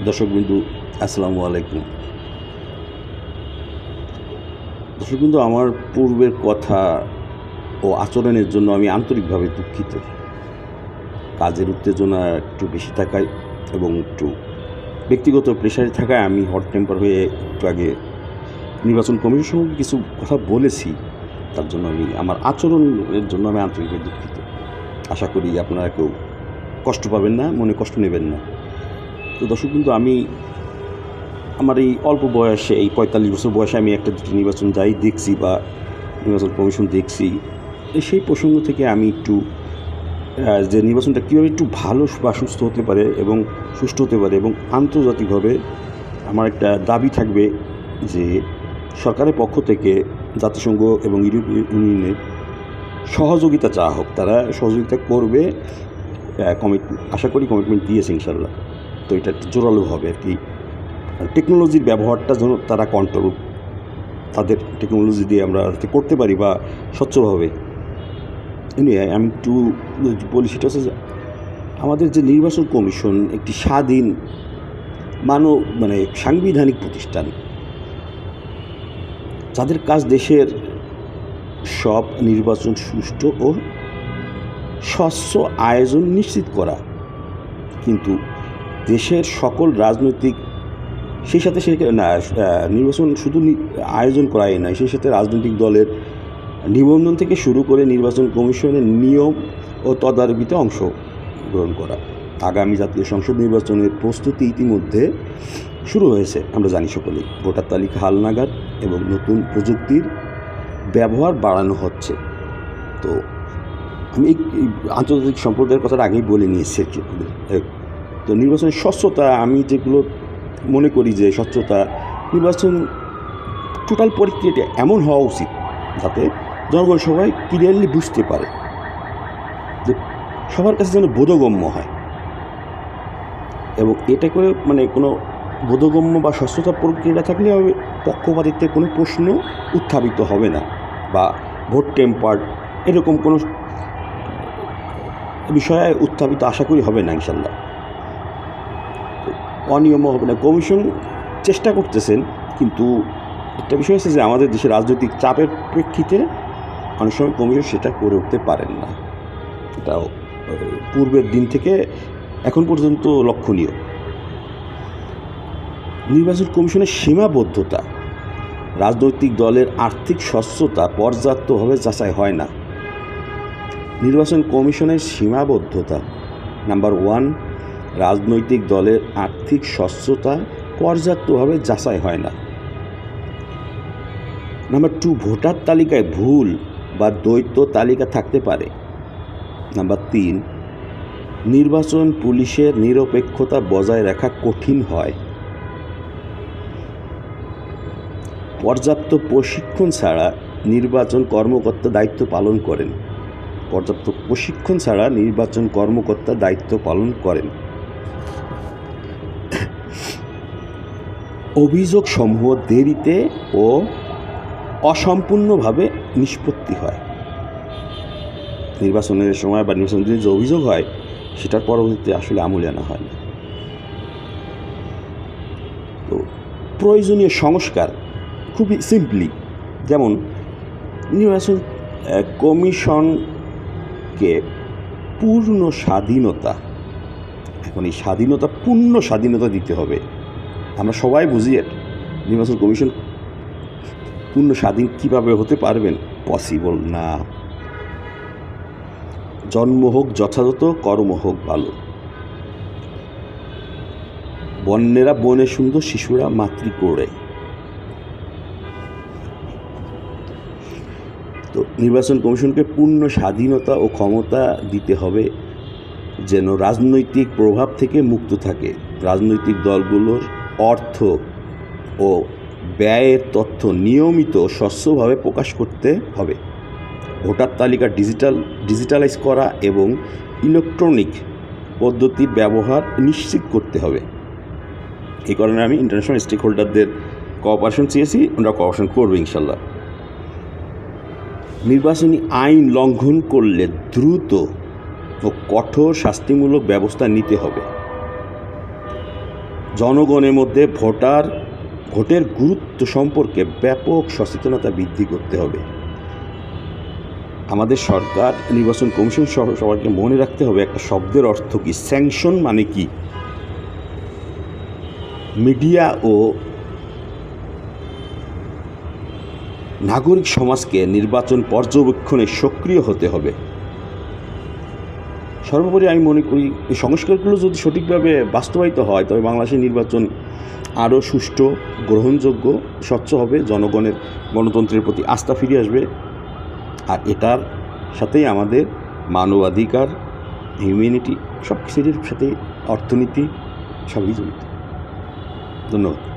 দর্শকবৃন্দু, আসসালামু আলাইকুম। দর্শকবৃন্দু, আমার পূর্বের কথা ও আচরণের জন্য আমি আন্তরিকভাবে দুঃখিত। কাজের উত্তেজনা একটু বেশি থাকায় এবং একটু ব্যক্তিগত প্রেশারে থাকায় আমি হট টেম্পার হয়ে একটু আগে নির্বাচন কমিশনের সঙ্গে কিছু কথা বলেছি। তার জন্য আমার আচরণের জন্য আমি আন্তরিকভাবে দুঃখিত। আশা করি আপনারা কেউ কষ্ট পাবেন না, মনে কষ্ট নেবেন না। তো দর্শকবৃন্দু, আমি আমার এই অল্প বয়সে, এই ৪৫ বছর বয়সে আমি একটা দুটো নির্বাচন দেখছি বা নির্বাচন কমিশন দেখছি। সেই প্রসঙ্গ থেকে আমি একটু যে নির্বাচনটা কীভাবে একটু ভালো বা সুস্থ হতে পারে এবং সুষ্ঠু হতে পারে, এবং আন্তর্জাতিকভাবে আমার একটা দাবি থাকবে যে সরকারের পক্ষ থেকে জাতিসংঘ এবং ইউরোপীয় ইউনিয়নের সহযোগিতা চাওয়া হোক। তারা সহযোগিতা করবে, আশা করি কমিটমেন্ট দিয়েছে ইনশাল্লাহ। তো এটা একটু জোরালো হবে আর কি। টেকনোলজির ব্যবহারটা যেন তারা কন্ট্রোল, তাদের টেকনোলজি দিয়ে আমরা যাতে করতে পারি বা স্বচ্ছভাবে। আমি একটু বলি, সেটা হচ্ছে যে আমাদের যে নির্বাচন কমিশন একটি স্বাধীন সাংবিধানিক প্রতিষ্ঠান, যাদের কাজ দেশের সব নির্বাচন সুষ্ঠু ও স্বচ্ছ আয়োজন নিশ্চিত করা। কিন্তু দেশের সকল রাজনৈতিক, সেই সাথে নির্বাচন শুধু আয়োজন করাই নয়, সেই সাথে রাজনৈতিক দলের নিবন্ধন থেকে শুরু করে নির্বাচন কমিশনের নিয়ম ও তদারকিতে অংশগ্রহণ করা। আগামী জাতীয় সংসদ নির্বাচনের প্রস্তুতি ইতিমধ্যে শুরু হয়েছে, আমরা জানি সকলেই। ভোটার তালিকা হালনাগাদ এবং নতুন প্রযুক্তির ব্যবহার বাড়ানো হচ্ছে। তো আমি এই আন্তর্জাতিক সম্প্রদায়ের কথাটা আগেই বলে নিয়েছি। তো নির্বাচনের স্বচ্ছতা, আমি যেগুলো মনে করি যে স্বচ্ছতা, নির্বাচন টোটাল প্রক্রিয়াটা এমন হওয়া উচিত যাতে জনগণ সবাই ক্লিয়ারলি বুঝতে পারে, যে সবার কাছে যেন বোধগম্য হয়। এবং এটা করে কোনো বোধগম্য বা স্বচ্ছতা প্রক্রিয়াটা থাকলে পক্ষপাতিত্বের কোনো প্রশ্ন উত্থাপিত হবে না, বা ভোট টেম্পার এরকম কোনো বিষয়ে উত্থাপিত আশা করি হবে না ইনশাল্লাহ। অনিয়ম হবে না। কমিশন চেষ্টা করতেছেন, কিন্তু একটা বিষয় হচ্ছে যে আমাদের দেশের রাজনৈতিক চাপের প্রেক্ষিতে অনেক সময় কমিশন সেটা করে উঠতে পারেন না। এটাও পূর্বের দিন থেকে এখন পর্যন্ত লক্ষণীয়। নির্বাচন কমিশনের সীমাবদ্ধতা, রাজনৈতিক দলের আর্থিক স্বচ্ছতা পর্যাপ্তভাবে যাচাই হয় না। নির্বাচন কমিশনের সীমাবদ্ধতা, নাম্বার 1, রাজনৈতিক দলের আর্থিক স্বচ্ছতা পর্যাপ্তভাবে যাচাই হয় না। নাম্বার 2, ভোটার তালিকায় ভুল বা দ্বৈত তালিকা থাকতে পারে। নাম্বার 3, নির্বাচন পুলিশের নিরপেক্ষতা বজায় রাখা কঠিন হয়। পর্যাপ্ত প্রশিক্ষণ ছাড়া নির্বাচন কর্মকর্তা দায়িত্ব পালন করেন। অভিযোগসমূহ দেরিতে ও অসম্পূর্ণভাবে নিষ্পত্তি হয়। নির্বাচনের সময় বা নির্বাচনের দিনে যে অভিযোগ হয়, সেটার পরবর্তীতে আসলে আমলে আনা হয় না। তো প্রয়োজনীয় সংস্কার খুবই সিম্পলি, যেমন নির্বাচন কমিশনকে পূর্ণ স্বাধীনতা, এখন এই স্বাধীনতা, পূর্ণ স্বাধীনতা দিতে হবে। আমরা সবাই বুঝি নির্বাচন কমিশন পূর্ণ স্বাধীন কীভাবে হতে পারবেন, পসিবল না। জন্ম হোক যথাযথ, কর্ম হোক ভালো। বন্যেরা বনে সুন্দর, শিশুরা মাতৃকোড়ে। তো নির্বাচন কমিশনকে পূর্ণ স্বাধীনতা ও ক্ষমতা দিতে হবে, যেন রাজনৈতিক প্রভাব থেকে মুক্ত থাকে। রাজনৈতিক দলগুলোর অর্থ ও ব্যয়ের তথ্য নিয়মিত স্বচ্ছভাবে প্রকাশ করতে হবে। ভোটার তালিকা ডিজিটালাইজ করা এবং ইলেকট্রনিক পদ্ধতির ব্যবহার নিশ্চিত করতে হবে। এই কারণে আমি ইন্টারন্যাশনাল স্টেক হোল্ডারদের কোঅপারেশন চেয়েছি, ওনারা কোঅপারেশন করবে ইনশাল্লাহ। নির্বাচনী আইন লঙ্ঘন করলে দ্রুত ও কঠোর শাস্তিমূলক ব্যবস্থা নিতে হবে। জনগণের মধ্যে ভোটের গুরুত্ব সম্পর্কে ব্যাপক সচেতনতা বৃদ্ধি করতে হবে। আমাদের সরকার, নির্বাচন কমিশন সহ সবাইকে মনে রাখতে হবে একটা শব্দের অর্থ কী, স্যাংশন মানে কি। মিডিয়া ও নাগরিক সমাজকে নির্বাচন পর্যবেক্ষণে সক্রিয় হতে হবে। সর্বোপরি আমি মনে করি এই সংস্কারগুলো যদি সঠিকভাবে বাস্তবায়িত হয় তবে বাংলাদেশের নির্বাচন আরও সুষ্ঠু, গ্রহণযোগ্য, স্বচ্ছ হবে, জনগণের গণতন্ত্রের প্রতি আস্থা ফিরে আসবে। আর এটার সাথেই আমাদের মানবাধিকার, হিউম্যানিটি সব কিছুর সাথে অর্থনীতি সবই জড়িত। ধন্যবাদ।